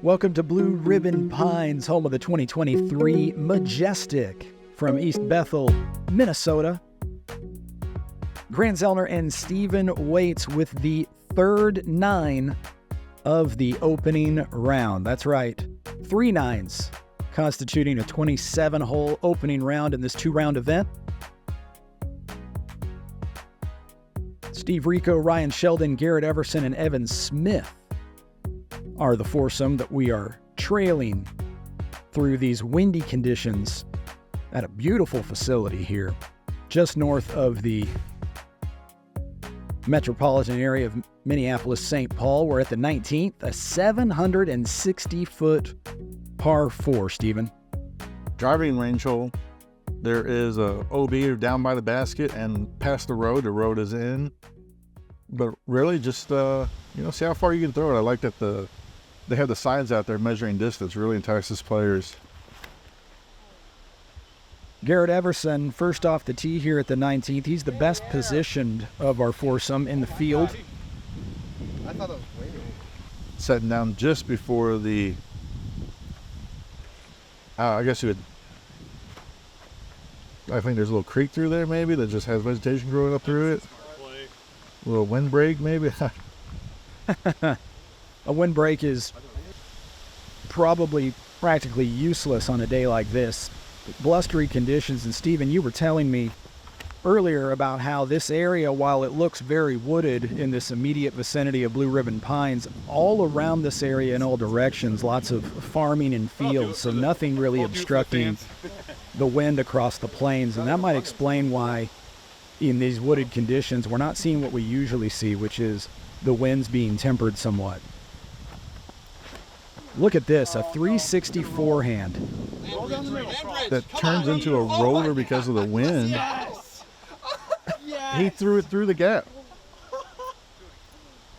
Welcome to Blue Ribbon Pines, home of the 2023 Majestic from East Bethel, Minnesota. Grant Zellner and Stephen Waits with the third 9 of the opening round. That's right, 3 9s, constituting a 27-hole opening round in this 2-round event. Steve Rico, Ryan Sheldon, Garett Everson, and Evan Smith are the foursome that we are trailing through these windy conditions at a beautiful facility here, just north of the metropolitan area of Minneapolis-St. Paul. We're at the 19th, a 760-foot par 4, Stephen. Driving range hole. There is a OB down by the basket and past the road. The road is in. But really just, see how far you can throw it. I like that they have the signs out there measuring distance. Really entices players. Garett Everson, first off the tee here at the 19th. He's the best positioned of our foursome in the field. I thought it was way over. Setting down just before the, I think there's a little creek through there maybe that just has vegetation growing up through it. A little windbreak maybe. A windbreak is probably practically useless on a day like this. Blustery conditions, and Stephen, you were telling me earlier about how this area, while it looks very wooded in this immediate vicinity of Blue Ribbon Pines, all around this area in all directions, lots of farming and fields, so nothing really obstructing the wind across the plains, and that might explain why in these wooded conditions we're not seeing what we usually see, which is the winds being tempered somewhat. Look at this, a 360 forehand. That turns into a roller because of the wind. He threw it through the gap.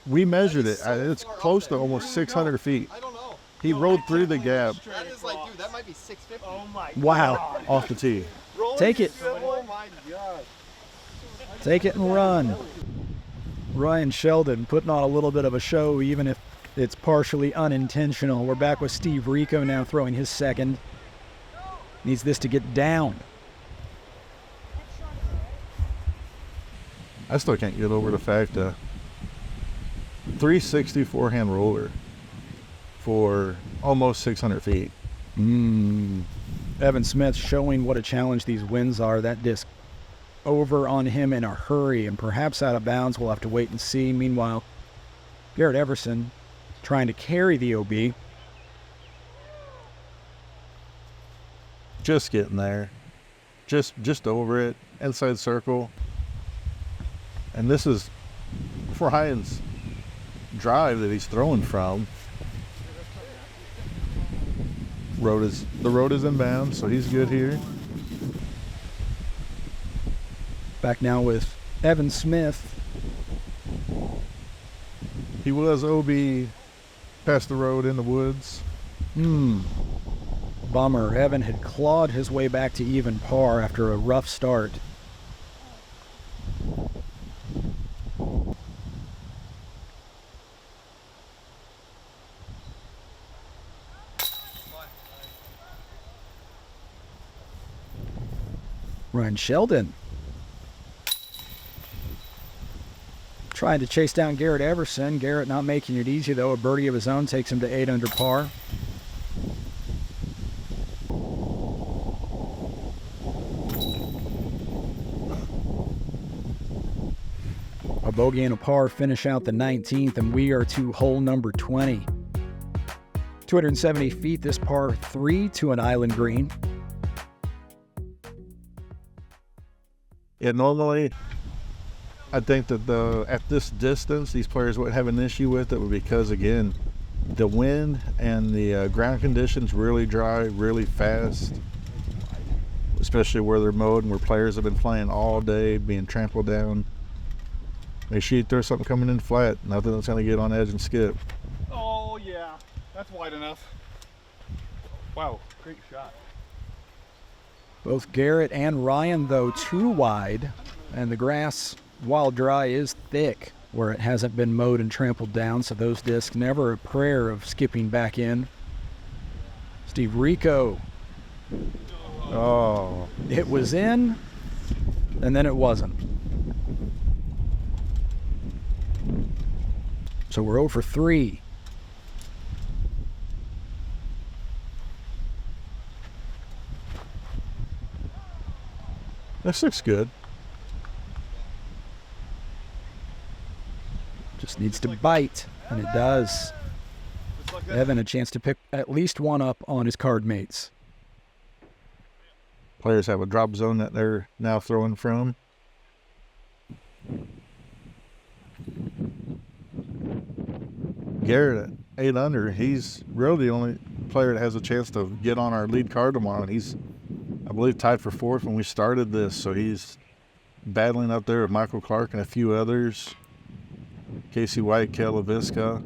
We measured it. It's close to almost 600 feet. He rolled through the gap. That is like, dude, that might be 650. Oh my Wow. Off the tee. Take it. Oh my God. Take it and run. Ryan Sheldon putting on a little bit of a show, even if it's partially unintentional. We're back with Steve Rico now throwing his second. Needs this to get down. I still can't get over the fact 360 forehand roller for almost 600 feet. Evan Smith showing what a challenge these winds are. That disc over on him in a hurry and perhaps out of bounds. We'll have to wait and see. Meanwhile, Garett Everson trying to carry the OB. Just getting there. Just over it. Inside circle. And this is Ryan's drive that he's throwing from. The road is inbound, so he's good here. Back now with Evan Smith. He was OB past the road in the woods. Bummer. Evan had clawed his way back to even par after a rough start. Ryan Sheldon trying to chase down Garett Everson. Garett not making it easy, though. A birdie of his own takes him to 8 under par. A bogey and a par finish out the 19th, and we are to hole number 20. 270 feet, this par 3 to an island green. Yeah, normally I think that at this distance, these players wouldn't have an issue with it because, again, the wind and the ground conditions really dry, really fast, especially where they're mowed and where players have been playing all day, being trampled down. Make sure you throw something coming in flat, nothing that's going to get on edge and skip. Oh yeah, that's wide enough. Wow, great shot. Both Garett and Ryan, though, too wide, and the grass, while dry, is thick where it hasn't been mowed and trampled down, so those discs never a prayer of skipping back in Steve Rico. Oh, It was in, and then it wasn't. So we're 0 for 3. this looks good. Just needs to bite, and it does. Just like that. Evan a chance to pick at least one up on his card mates. Players have a drop zone that they're now throwing from. Garett at 8 under, he's really the only player that has a chance to get on our lead card tomorrow. And he's, I believe, tied for 4th when we started this. So he's battling up there with Michael Clark and a few others. Casey White, Kel LaVisca.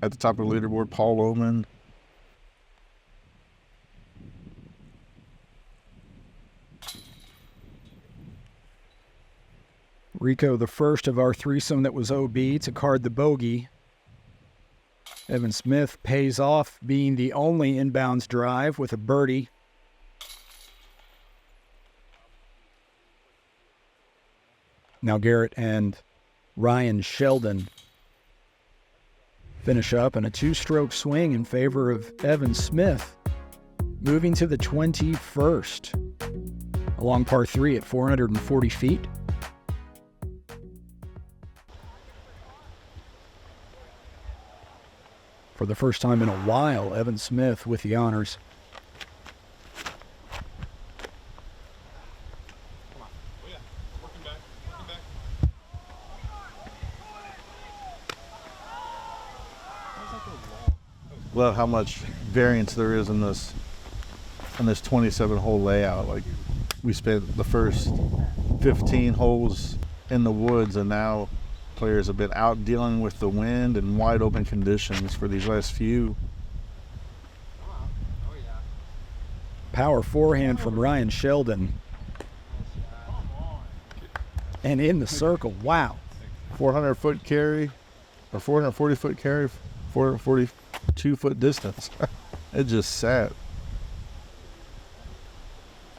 At the top of the leaderboard, Paul Lohman. Rico, the first of our threesome that was OB to card the bogey. Evan Smith pays off being the only inbounds drive with a birdie. Now Garett and Ryan Sheldon finish up in a 2-stroke swing in favor of Evan Smith, moving to the 21st along par 3 at 440 feet. For the first time in a while, Evan Smith with the honors. Working back. Love how much variance there is in this 27-hole layout. Like, we spent the first 15 holes in the woods, and now players have been out dealing with the wind and wide open conditions for these last few. Power forehand from Ryan Sheldon. And in the circle, wow. 400-foot carry, or 440-foot carry, 442-foot distance. It just sat.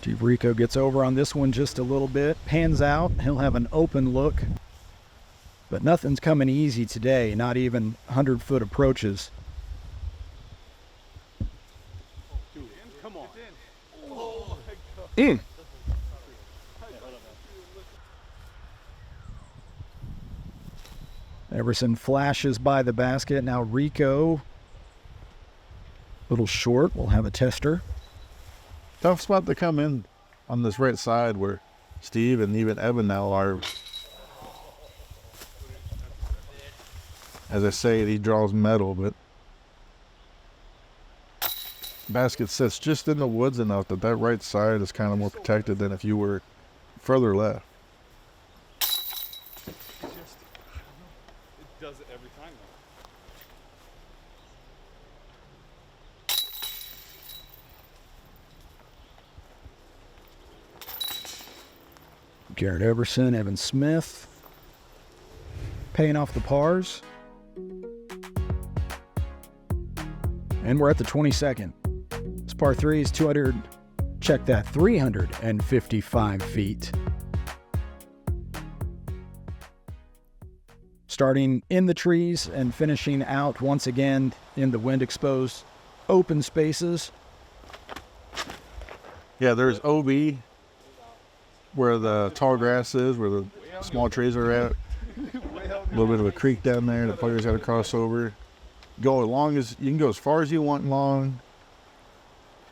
Steve Rico gets over on this one just a little bit, pans out. He'll have an open look. But nothing's coming easy today, not even 100-foot approaches. Come on. In. Everson flashes by the basket. Now Rico, a little short. We'll have a tester. Tough spot to come in on this right side where Steve and even Evan now are. As I say, he draws metal, but basket sits just in the woods enough that right side is kind of more protected than if you were further left. It does it every time though. Garett Everson, Evan Smith, paying off the pars. And we're at the 22nd. This par 3 is 200, check that, 355 feet. Starting in the trees and finishing out once again in the wind-exposed open spaces. Yeah, there's OB where the tall grass is, where the small trees are at. A little bit of a creek down there that players got to cross over. Go as long as you can go as far as you want long.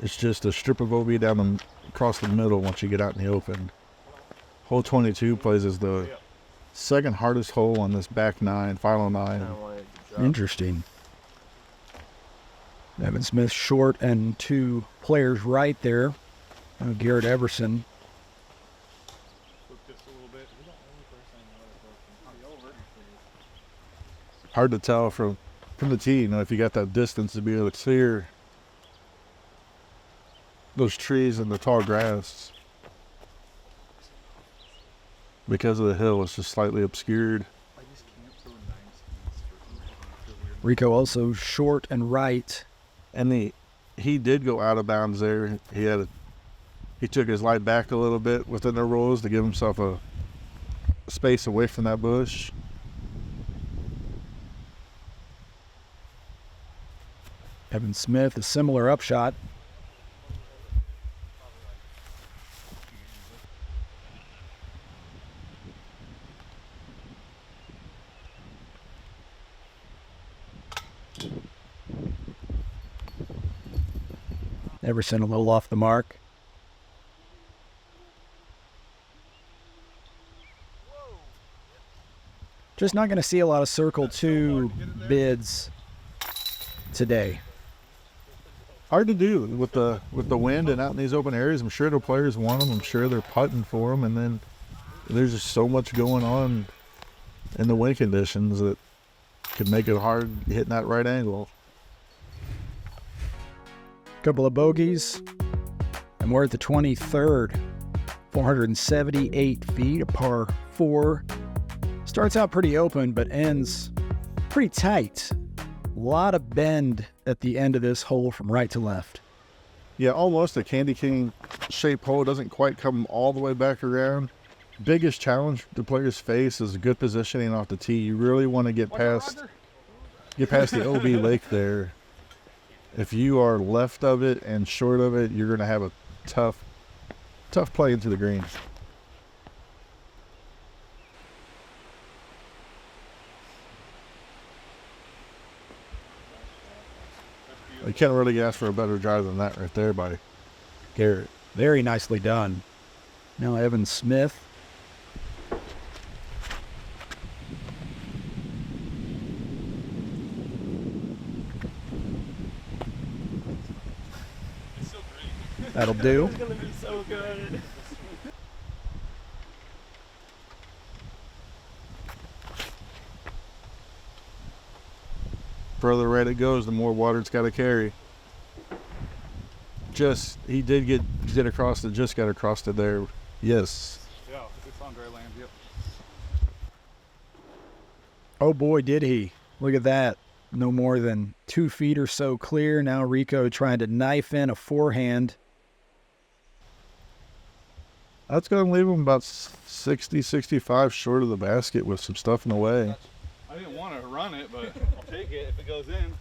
It's just a strip of OB down across the middle once you get out in the open. Hole 22 plays as the second hardest hole on this back 9, final 9. Interesting. Evan Smith short and 2 players right there. Garett Everson. Hard to tell from the tee, if you got that distance to be able to clear those trees and the tall grass. Because of the hill, it's just slightly obscured. Rico also short and right. And the he did go out of bounds there. He took his light back a little bit within the rules to give himself a space away from that bush. Evan Smith, a similar upshot. Everson a little off the mark. Just not going to see a lot of Circle 2 bids today. Hard to do with the wind and out in these open areas. I'm sure the players want them. I'm sure they're putting for them. And then there's just so much going on in the wind conditions that could make it hard hitting that right angle. Couple of bogeys, and we're at the 23rd. 478 feet, a par 4. Starts out pretty open, but ends pretty tight. A lot of bend at the end of this hole from right to left. Yeah, almost a Candy King shaped hole. Doesn't quite come all the way back around. Biggest challenge the players face is good positioning off the tee. You really want to get past the OB lake there. If you are left of it and short of it, you're going to have a tough play into the green. You can't really ask for a better drive than that right there by Garett. Very nicely done. Now Evan Smith. That'll do. It's gonna be so good. Further right it goes, the more water it's got to carry. He did get across it, just got across it there. Yes. Yeah, it's on dry land, yep. Oh boy, did he. Look at that. No more than 2 feet or so clear. Now Rico trying to knife in a forehand. That's going to leave him about 60, 65 short of the basket with some stuff in the way. I didn't want to run it, but I'll take it if it goes in.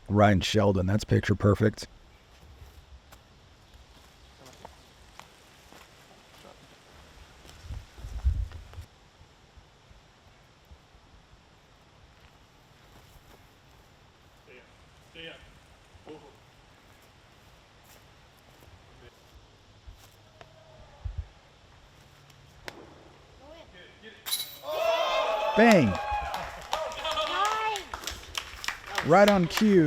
Ryan Sheldon, that's picture perfect. Bang! Right on cue.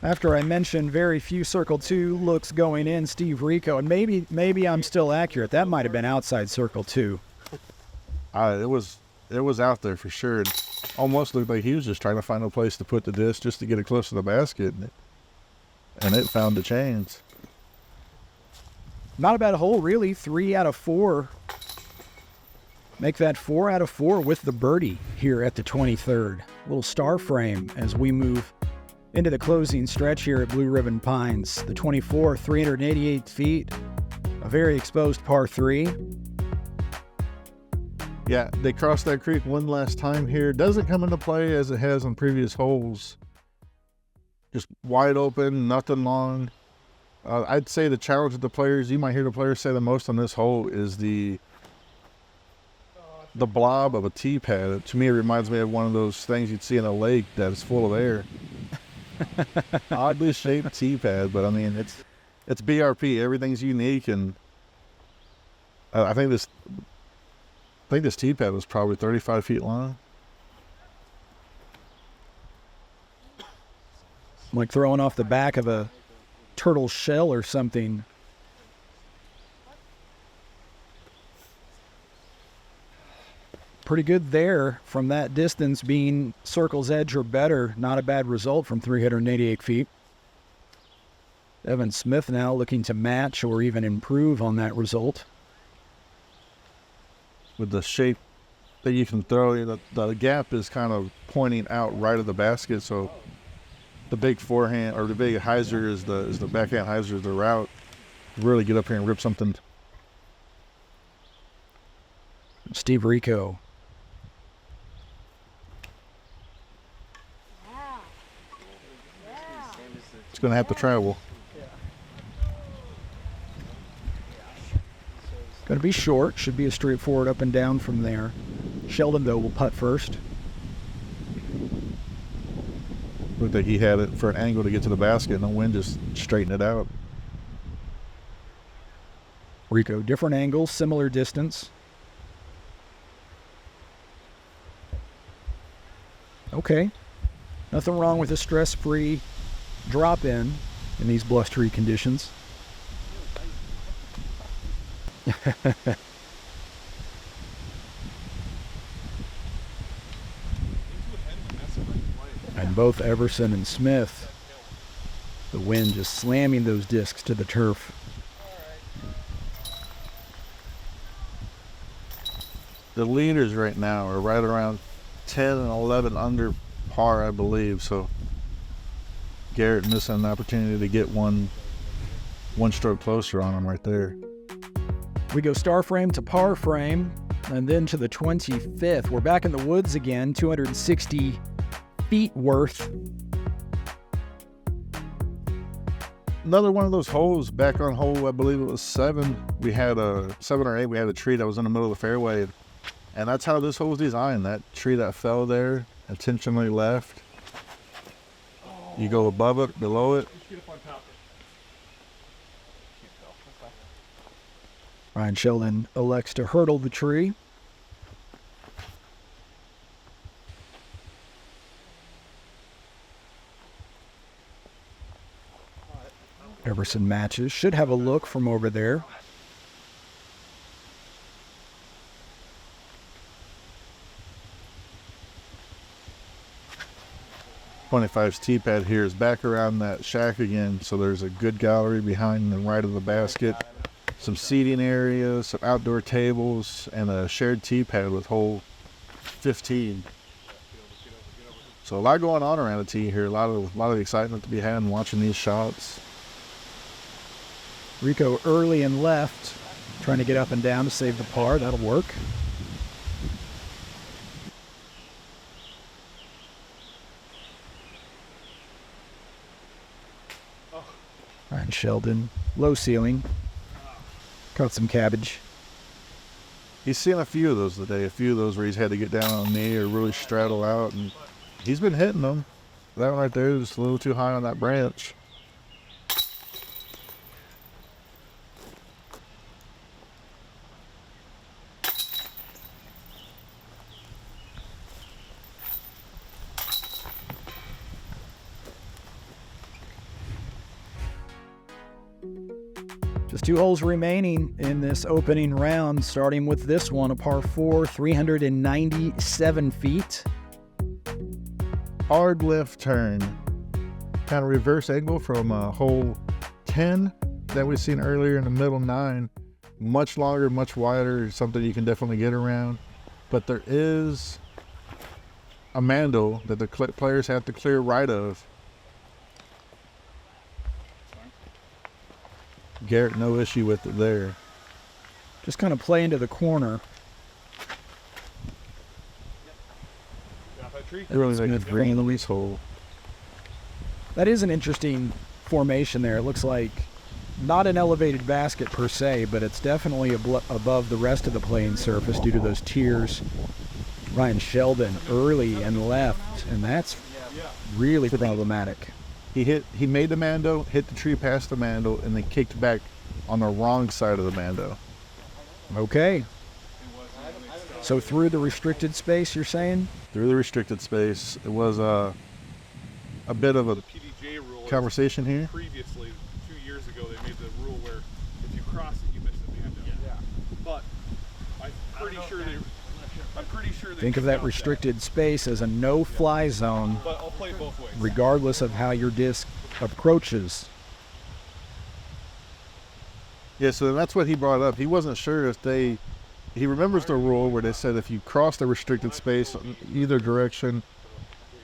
After I mentioned very few Circle 2 looks going in, Steve Rico, and maybe I'm still accurate. That might have been outside Circle 2. It was out there for sure. It almost looked like he was just trying to find a place to put the disc just to get it close to the basket, and it found the chains. Not a bad hole, really. 3 out of 4. Make that 4 out of 4 with the birdie here at the 23rd. Little star frame as we move into the closing stretch here at Blue Ribbon Pines. The 24, 388 feet, a very exposed par 3. Yeah, they crossed that creek one last time here. Doesn't come into play as it has on previous holes. Just wide open, nothing long. I'd say the challenge of the players, you might hear the players say the most on this hole, is the blob of a tee pad. To me, it reminds me of one of those things you'd see in a lake that is full of air. Oddly shaped tee pad, but I mean, it's BRP. Everything's unique, and I think this tee pad was probably 35 feet long. Like throwing off the back of a turtle shell or something. Pretty good there from that distance, being circle's edge or better. Not a bad result from 388 feet. Evan Smith now looking to match or even improve on that result. With the shape that you can throw, the gap is kind of pointing out right of the basket, so the big forehand or the big hyzer is the backhand hyzer is the route. Really get up here and rip something. Steve Rico. It's going to have to travel. Going to be short. Should be a straightforward up and down from there. Sheldon, though, will putt first. Looked like he had it for an angle to get to the basket, and the wind just straightened it out. Rico, different angle, similar distance. Okay. Nothing wrong with a stress-free drop-in these blustery conditions. And both Everson and Smith, the wind just slamming those discs to the turf. The leaders right now are right around 10 and 11 under par, I believe. So Garett missing an opportunity to get one stroke closer on him right there. We go star frame to par frame, and then to the 25th. We're back in the woods again, 260 feet worth. Another one of those holes back on hole, I believe it was 7. We had a 7 or 8. We had a tree that was in the middle of the fairway. And that's how this hole was designed. That tree that fell there, intentionally left. You go above it, below it. Ryan Sheldon elects to hurdle the tree. Everson matches. Should have a look from over there. 25's tee pad here is back around that shack again, so there's a good gallery behind and right of the basket, some seating areas, some outdoor tables, and a shared tee pad with hole 15. So a lot going on around the tee here, a lot of excitement to be had in watching these shots. Rico early and left, trying to get up and down to save the par. That'll work. Ryan Sheldon, low ceiling, caught some cabbage. He's seen a few of those today, a few of those where he's had to get down on a knee or really straddle out, and he's been hitting them. That one right there is a little too high on that branch. Just 2 holes remaining in this opening round, starting with this one, a par 4, 397 feet. Hard left turn. Kind of reverse angle from hole 10 that we've seen earlier in the middle 9. Much longer, much wider, something you can definitely get around. But there is a mandel that the players have to clear right of. Garett, no issue with it there. Just kind of play into the corner. They really like a green Louise hole. That is an interesting formation there. It looks like not an elevated basket per se, but it's definitely above the rest of the playing surface due to those tiers. Ryan Sheldon early and left, and that's really problematic. He made the mando, hit the tree past the mando, and then kicked back on the wrong side of the mando. Okay. So through the restricted space, you're saying? Through the restricted space. It was a bit of a PDJ rule conversation here. Previously, 2 years ago, they made the rule where if you cross it, you miss the mando. Yeah. But I'm pretty sure they Think of that restricted space as a no-fly zone, But I'll play it both ways. regardless of how your disc approaches. Yeah, so that's what he brought up. He wasn't sure if he remembers the rule where they said if you cross the restricted space in either direction,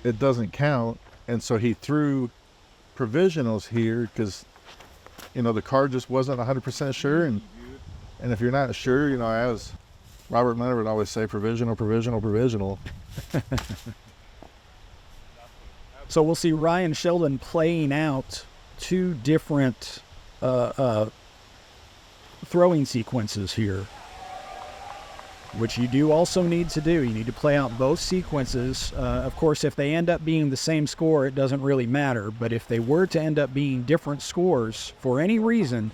it doesn't count. And so he threw provisionals here because, you know, the card just wasn't 100% sure. And if you're not sure, you know, as Robert Leonard would always say, provisional, provisional, provisional. So we'll see Ryan Sheldon playing out two different throwing sequences here, which you do also need to do. You need to play out both sequences. Of course, if they end up being the same score, it doesn't really matter. But if they were to end up being different scores for any reason,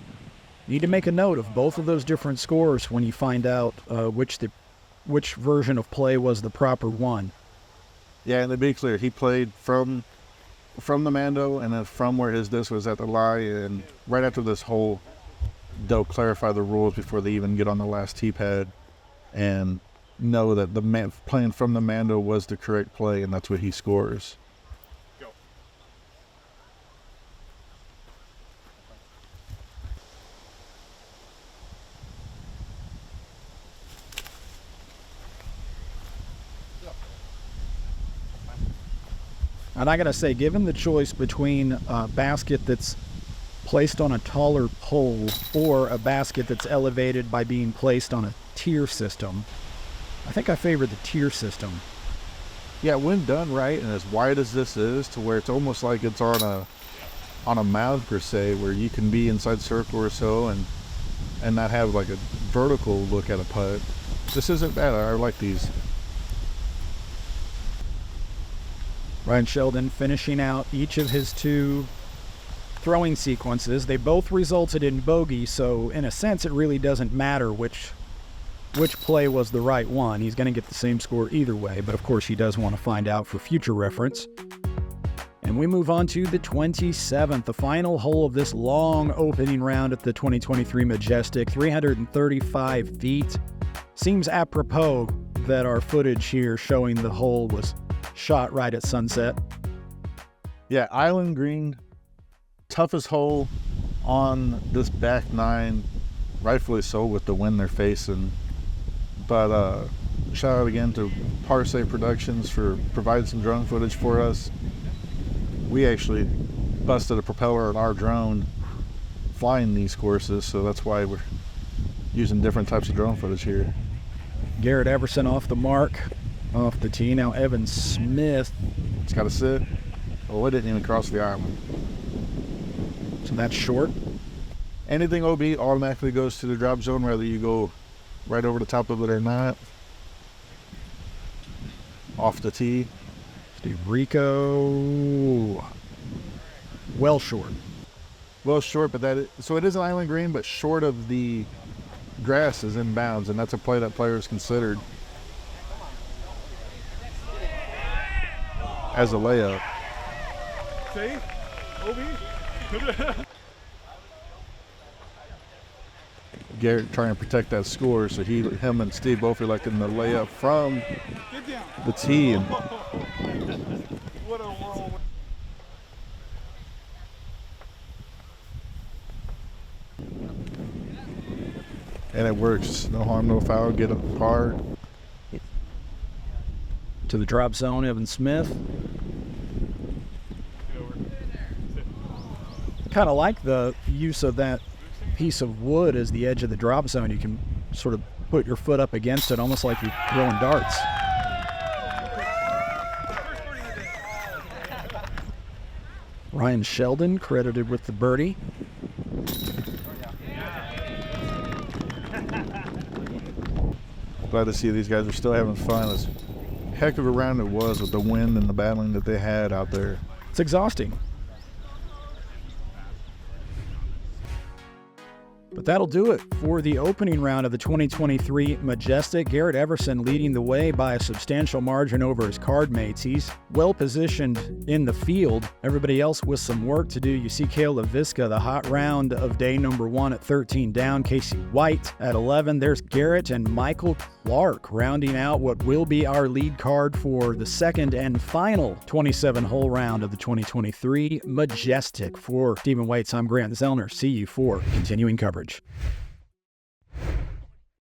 you need to make a note of both of those different scores when you find out which version of play was the proper one. Yeah, and to be clear, he played from the Mando and then from where his disc was at the lie, and right after this hole, they'll clarify the rules before they even get on the last tee pad and know that playing from the Mando was the correct play, and that's what he scores. Go. And I gotta say, given the choice between a basket that's placed on a taller pole or a basket that's elevated by being placed on a tier system, I think I favor the tier system. Yeah, when done right and as wide as this is, to where it's almost like it's on a mound per se, where you can be inside circle or so and not have like a vertical look at a putt. This isn't bad. I like these. Ryan Sheldon finishing out each of his two throwing sequences. They both resulted in bogey, so in a sense it really doesn't matter which play was the right one. He's going to get the same score either way, but of course he does want to find out for future reference. And we move on to the 27th, the final hole of this long opening round at the 2023 Majestic, 335 feet. Seems apropos that our footage here showing the hole was shot right at sunset. Yeah, island green, toughest hole on this back nine, rightfully so with the wind they're facing. But shout out again to Parse Productions for providing some drone footage for us. We actually busted a propeller on our drone flying these courses, so that's why we're using different types of drone footage here. Garett Everson off the mark, off the tee. Now Evan Smith. It's got to sit. Oh, it didn't even cross the island. So that's short. Anything OB automatically goes to the drop zone, whether you go right over the top of it or not. Off the tee. Steve Rico. Well short. Well short, but so it is an island green, but short of the grass is in bounds, and that's a play that players considered as a layup. See? OB? Garett trying to protect that score, so him and Steve both electing the layup from the tee. And What a whirlwind. and it works. No harm, no foul. Get a par. To the drop zone, Evan Smith. Get over. Sit. Kind of like the use of that piece of wood as the edge of the drop zone. You can sort of put your foot up against it, almost like you're throwing darts. Ryan Sheldon credited with the birdie. Glad to see these guys are still having fun. As heck of a round it was with the wind and the battling that they had out there. It's exhausting. But that'll do it for the opening round of the 2023 Majestic. Garett Everson leading the way by a substantial margin over his card mates. He's well positioned in the field. Everybody else with some work to do. You see Cale LaVisca, the hot round of day number 1 at 13 down. Casey White at 11. There's Garrett and Michael Clark rounding out what will be our lead card for the second and final 27-hole round of the 2023 Majestic. For Stephen Waits, I'm Grant Zellner. See you for continuing coverage.